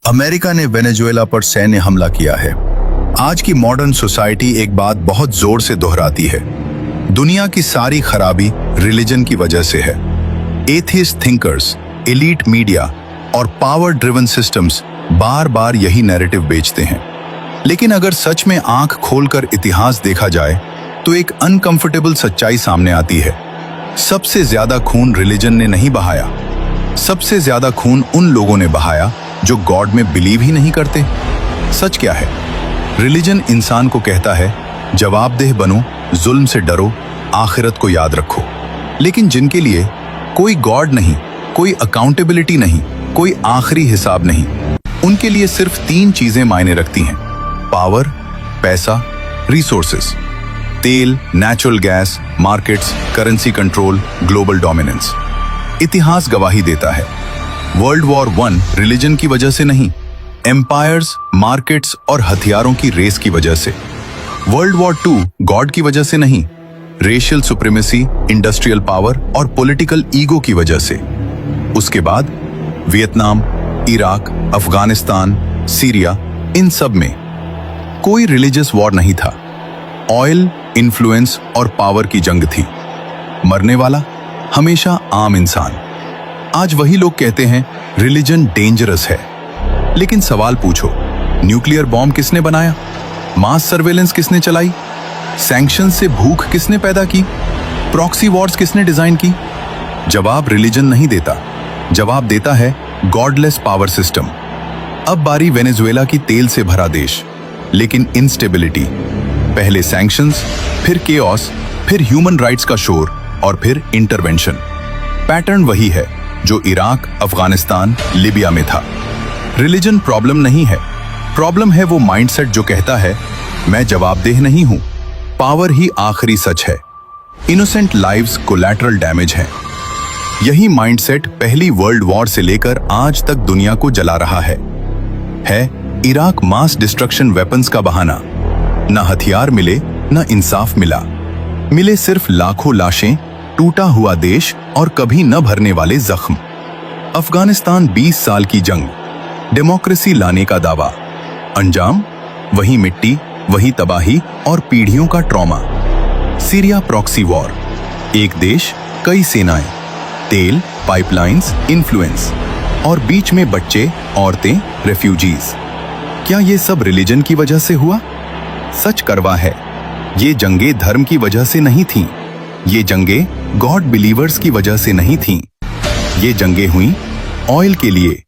America ने Venezuela पर सैन्य हमला किया है। आज की मॉडर्न सोसाइटी एक बात बहुत जोर से दोहराती है, दुनिया की सारी खराबी रिलीजन की वजह से है। एथियस्ट थिंकर्स, एलीट मीडिया और पावर ड्रिवन सिस्टम्स बार बार यही नैरेटिव बेचते हैं। लेकिन अगर सच में आंख खोलकर इतिहास देखा जाए तो एक अनकंफर्टेबल सच्चाई सामने आती है। सबसे ज्यादा खून रिलीजन ने नहीं बहाया, सबसे ज्यादा खून उन लोगों ने बहाया जो गॉड में बिलीव ही नहीं करते। सच क्या है? रिलीजन इंसान को कहता है जवाबदेह बनो, जुल्म से डरो, आखिरत को याद रखो। लेकिन जिनके लिए कोई गॉड नहीं, कोई अकाउंटेबिलिटी नहीं, कोई आखिरी हिसाब नहीं, उनके लिए सिर्फ 3 चीजें मायने रखती हैं: पावर, पैसा, रिसोर्सेस। तेल, natural gas, markets, currency control, global dominance. इतिहास गवाही देता है, वर्ल्ड वॉर 1 रिलीजन की वजह से नहीं, एम्पायर्स, मार्केट्स और हथियारों की रेस की वजह से। वर्ल्ड वॉर 2 गॉड की वजह से नहीं, रेशियल सुप्रीमेसी, इंडस्ट्रियल पावर और पॉलिटिकल ईगो की वजह से। उसके बाद वियतनाम, इराक, अफगानिस्तान, सीरिया, इन सब में कोई रिलीजियस वॉर नहीं था। ऑयल, इन्फ्लुएंस और पावर की जंग थी। मरने वाला हमेशा आम इंसान। आज वही लोग कहते हैं रिलीजन डेंजरस है। लेकिन सवाल पूछो, न्यूक्लियर बॉम्ब किसने बनाया? मास सर्वेलेंस किसने चलाई? सैंक्शन से भूख किसने पैदा की? प्रॉक्सी वॉर्स किसने डिजाइन की? जवाब रिलीजन नहीं देता, जवाब देता है गॉडलेस पावर सिस्टम। अब बारी वेनेजुएला की तेल से भरा देश, लेकिन इंस्टेबिलिटी। पहले सैंक्शंस, फिर केओस, फिर ह्यूमन राइट्स का शोर और फिर इंटरवेंशन। पैटर्न वही है जो इराक, अफगानिस्तान, लीबिया में था। रिलीजन प्रॉब्लम नहीं है, प्रॉब्लम है वो माइंडसेट जो कहता है मैं जवाबदेह नहीं हूं, पावर ही आखिरी सच है, इनोसेंट लाइव्स कोलैटरल डैमेज है। यही माइंडसेट पहली वर्ल्ड वॉर से लेकर आज तक दुनिया को जला रहा है इराक मास डिस्ट्रक्शन वेपन्स का बहाना। न हथियार मिले, न इंसाफ मिला, मिले सिर्फ लाखों लाशें, टूटा हुआ देश और कभी न भरने वाले जख्म। अफगानिस्तान 20 साल की जंग, डेमोक्रेसी लाने का दावा, अंजाम वही मिट्टी, वही तबाही और पीढ़ियों का ट्रॉमा। सीरिया प्रॉक्सी वॉर, एक देश, कई सेनाएं, तेल, पाइपलाइंस, इन्फ्लुएंस और बीच में बच्चे, औरतें, रेफ्यूजीज। क्या ये सब रिलीजन की वजह से हुआ? सच करवा है, ये जंगें धर्म की वजह से नहीं थीं, ये जंगें गॉड बिलीवर्स की वजह से नहीं थीं। ये जंगें हुई ऑयल के लिए,